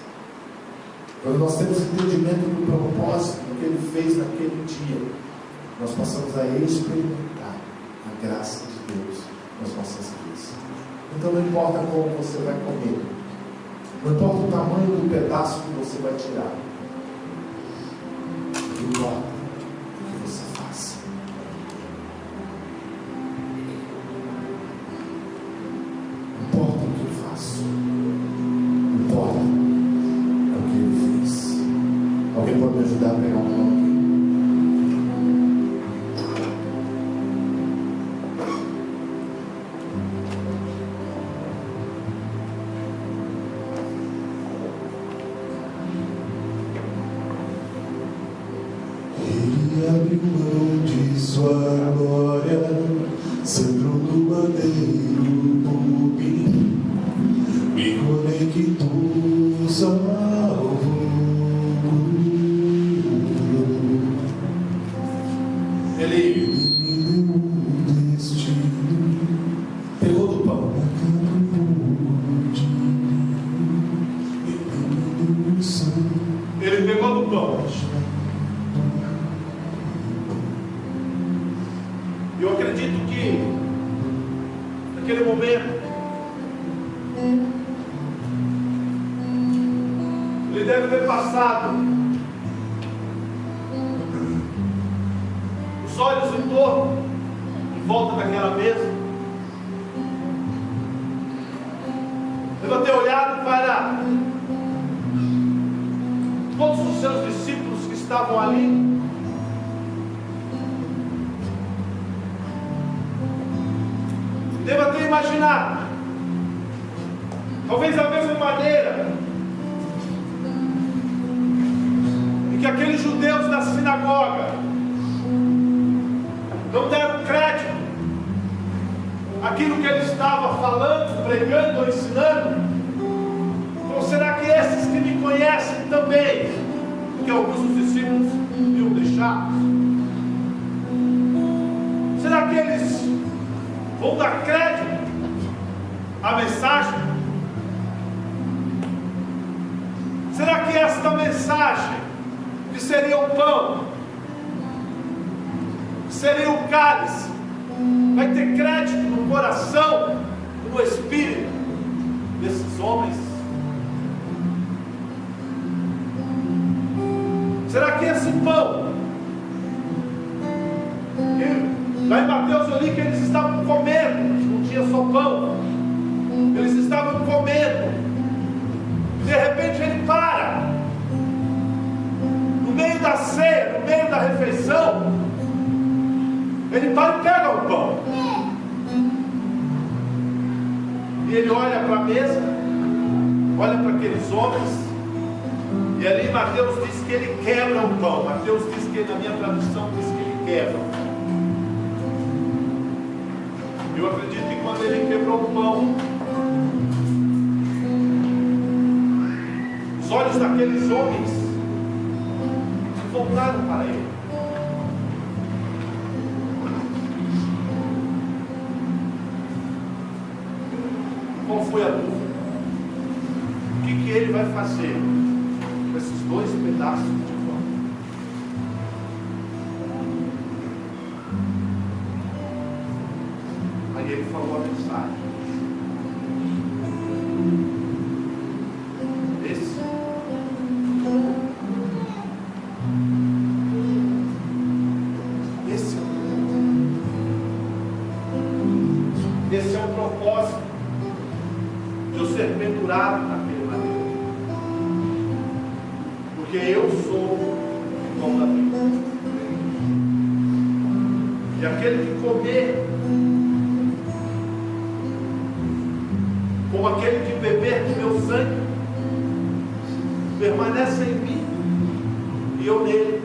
Quando nós temos entendimento do propósito, do que Ele fez naquele dia, nós passamos a experimentar a graça de Deus nas nossas vidas. Então não importa como você vai comer, não importa o tamanho do pedaço que você vai tirar, o que importa é o que você faça. Não importa o que eu faço, não importa é o que Ele fez. Alguém pode me ajudar a pegar um pão aqui? Abriu mão de sua glória, sangrou no madeiro por mim, me conectou, salvou. Ele me deu um destino, pegou do pão. Ele pegou do pão. Eu acredito que naquele momento ele deve ter passado os os olhos em torno, em volta daquela mesa. Deva ter olhado para todos os seus discípulos que estavam ali. Deva ter imaginado, talvez da mesma maneira em que aqueles judeus da sinagoga não deram crédito àquilo que ele estava falando, pregando ou ensinando. Ou será que esses que me conhecem também, que alguns dos discípulos iam deixar? Será que eles vão dar crédito à mensagem? Será que esta mensagem, que seria o pão, que seria o cálice, vai ter crédito no coração, no espírito desses homens? Será que esse pão, lá em Mateus eu li que eles estavam comendo, não tinha só pão, eles estavam comendo, e de repente ele para, no meio da ceia, no meio da refeição, ele para e pega o pão, e ele olha para a mesa, olha para aqueles homens, e ali Mateus diz que ele quebra o pão. Mateus diz que, na minha tradução, diz que ele quebra. Eu acredito que quando ele quebrou o pão, os olhos daqueles homens se voltaram para ele. Qual foi a dúvida? O que ele vai fazer com esses 2 pedaços de pão? Aí ele falou a mensagem. Esse é o propósito de eu ser pendurado naquele madeiro. Porque eu sou o pão da vida. E aquele que comer, como aquele que beber do meu sangue, permanece em mim e eu nele.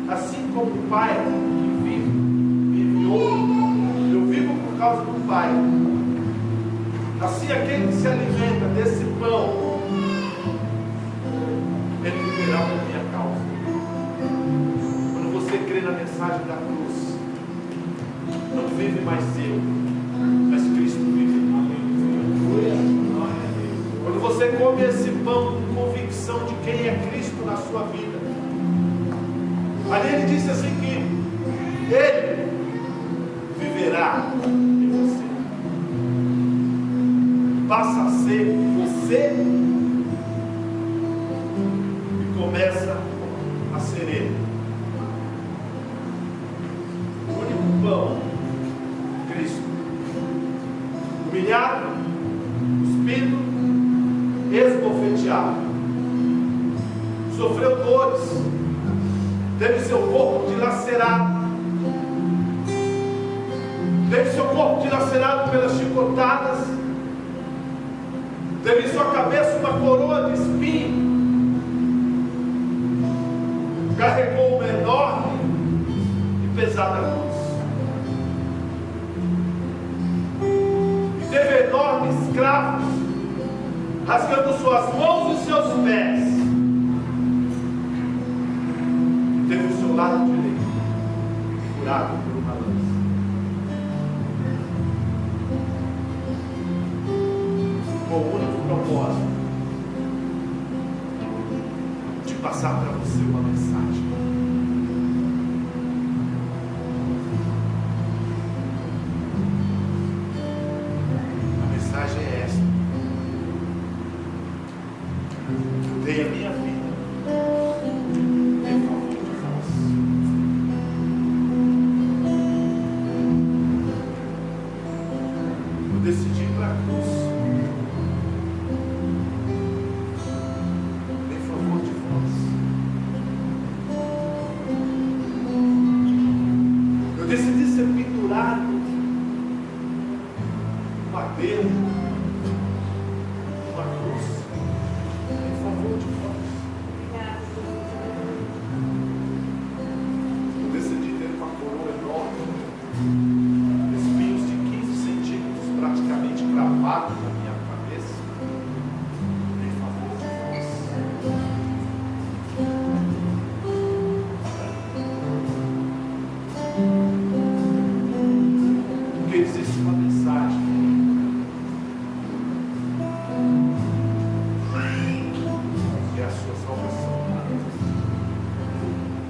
Assim como o Pai que vive me enviou, eu vivo por causa do Pai. Assim aquele que se alimenta desse pão, ele viverá por minha causa. Quando você crê na mensagem da cruz, não vive mais eu, mas Cristo vive em mim. Quando você come esse pão com convicção de quem é Cristo na sua vida, ali ele disse assim que ele viverá em você. Passa a ser você e começa a ser ele. O único pão, Cristo. Humilhado, cuspido, esbofeteado. Sofreu dores, teve seu corpo dilacerado, teve seu corpo dilacerado pelas chicotadas, teve em sua cabeça uma coroa de espinho, carregou uma enorme e pesada cruz, e teve enormes escravos rasgando suas mãos e seus pés, e teve o seu lado direito furado por uma lança. Com o único propósito de passar para você uma mensagem. A mensagem é esta: eu dei a minha vida em favor de vós. decidi ser pendurado no madeiro, numa cruz, em favor de nós. Eu decidi ter uma coroa enorme, espinhos de 15 centímetros praticamente cravados na minha cabeça, em favor de nós. Porque existe uma mensagem que é a sua salvação,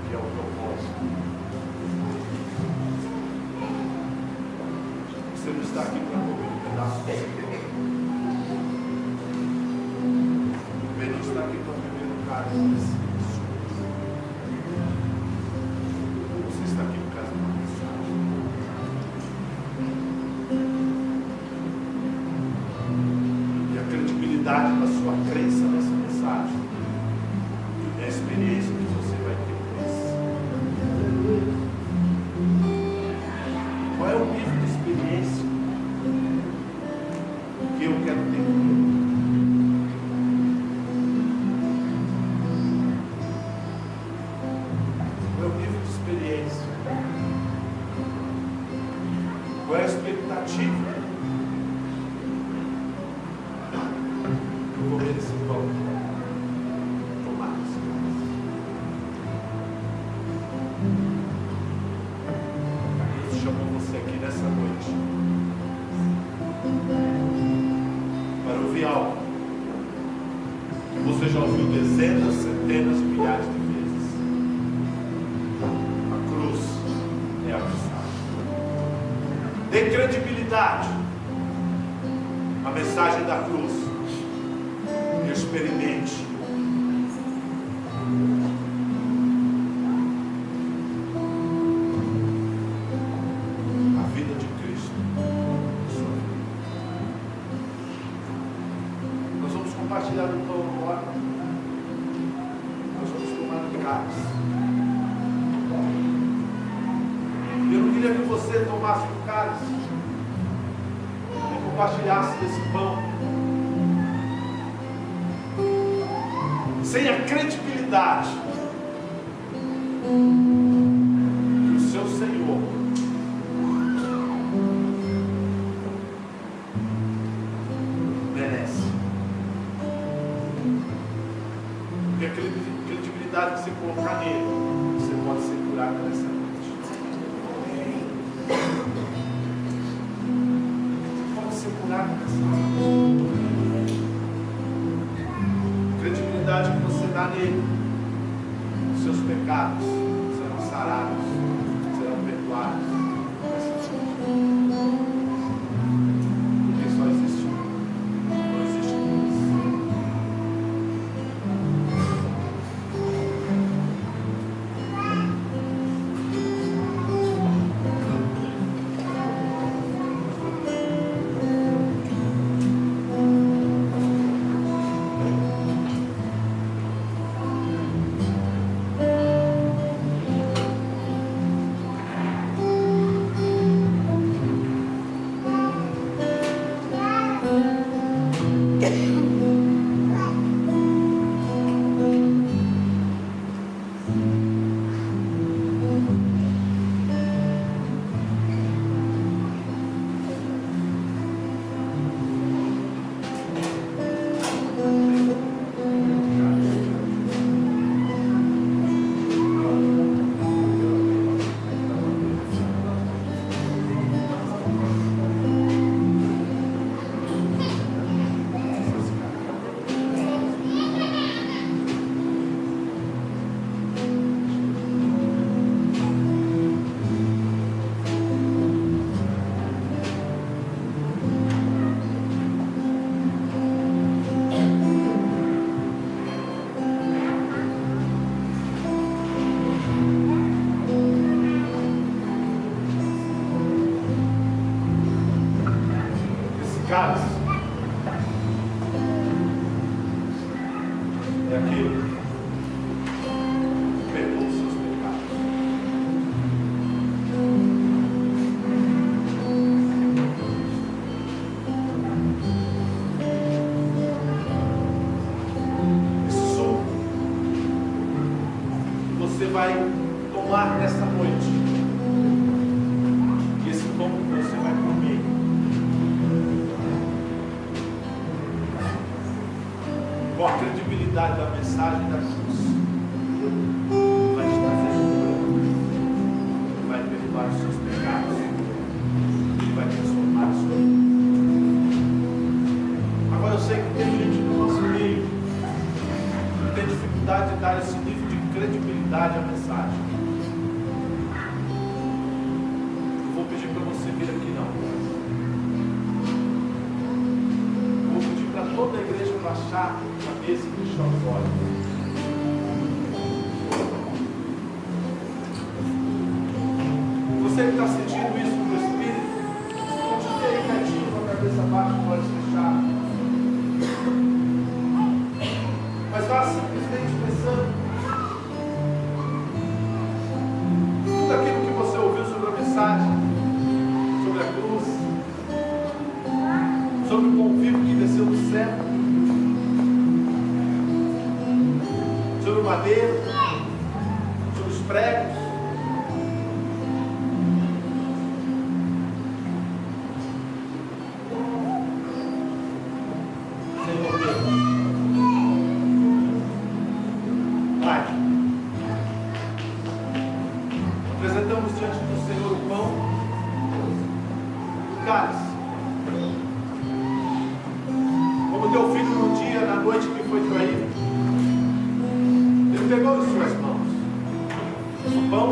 que é o propósito. Você não está aqui para comer um pedaço de pão. Você não está aqui para beber um cálice desse suco. Você está aqui por causa de uma mensagem. E a credibilidade da sua crença nessa mensagem é a experiência que você vai ter com isso. Qual é o nível de experiência que eu quero ter com ele? Qual é o nível de experiência? Qual é a expectativa? Eu vou comer esse pão, tomar esse cálice. Deus chamou você aqui nessa noite para ouvir algo que você já ouviu dezenas, centenas e milhares de vezes. A cruz é a mensagem. Dê credibilidade à mensagem da cruz. E experimente a vida de Cristo na sua vida. Nós vamos compartilhar o pão agora. Nós vamos tomar o cálice. Eu não queria que você tomasse o cálice e compartilhasse desse pão sem a credibilidade que o seu Senhor merece. Porque a credibilidade que você colocar nele, você pode ser curado nessa noite. Você pode ser curado nessa noite. Credibilidade que você dá nele, os seus pecados serão sarados, serão perdoados. Porque só existe um, não existe dois. Cálice é aquele que perdoa os seus pecados. mensagem da cruz vai te trazer cura, vai perdoar os seus pecados, Ele vai transformar a sua vida. Agora eu sei que tem gente no nosso meio que tem dificuldade de dar esse nível de credibilidade à mensagem. Eu vou pedir para você vir aqui não. Eu vou pedir para toda a igreja baixar a cabeça e fechar os olhos. Você que está sentindo isso no Espírito, continue aí quietinho com a cabeça baixa, com os olhos fechados. Mas vá simplesmente pensando tudo aquilo que você ouviu sobre a mensagem, sobre a cruz, sobre o convívio que desceu do céu, sobre o madeiro, sobre os pregos. Senhor Deus, Pai, apresentamos diante do Senhor o pão, o cálice, como teu filho no dia, na noite que foi traído, ele pegou em suas mãos o pão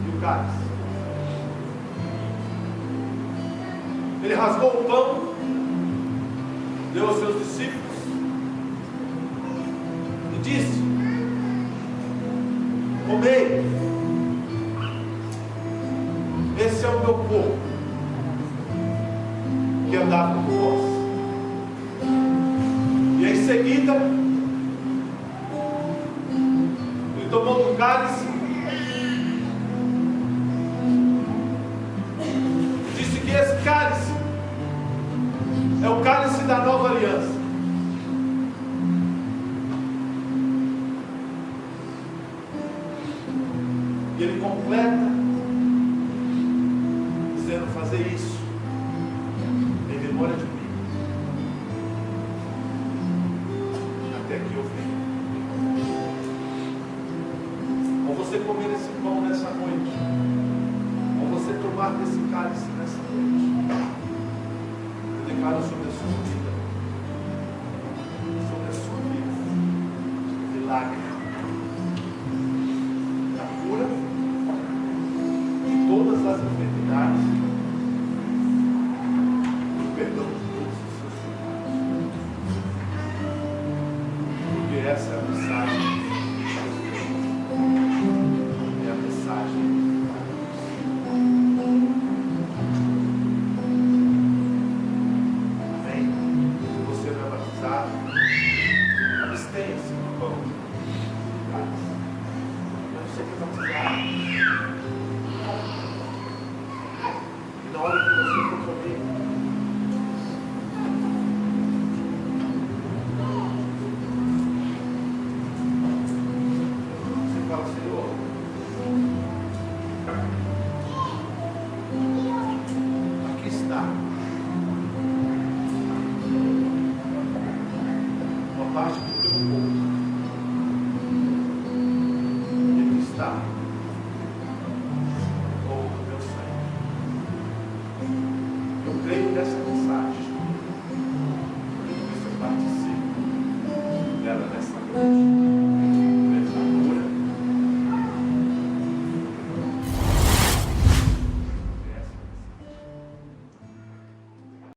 e o cálice. Ele rasgou o pão, deu aos seus discípulos e disse: comei, esse é o meu corpo que andava com vós. E em seguida ele tomou um cálice e disse que esse cálice é o cálice da nova aliança. E ele completa dizendo: fazer isso em memória de mim, até que eu venha. Ao você comer esse pão nessa noite, ao você tomar desse cálice nessa noite, eu declaro sobre a sua vida, milagre, a cura de todas as enfermidades, o perdão de todos os seus pecados, porque essa é a mensagem de Jesus, é a mensagem da cruz. Amém? Se você não é batizado, abstenha-se do pão. Eu não sei que é batizado. E na hora que você for comer, você fala: Senhor, aqui está uma parte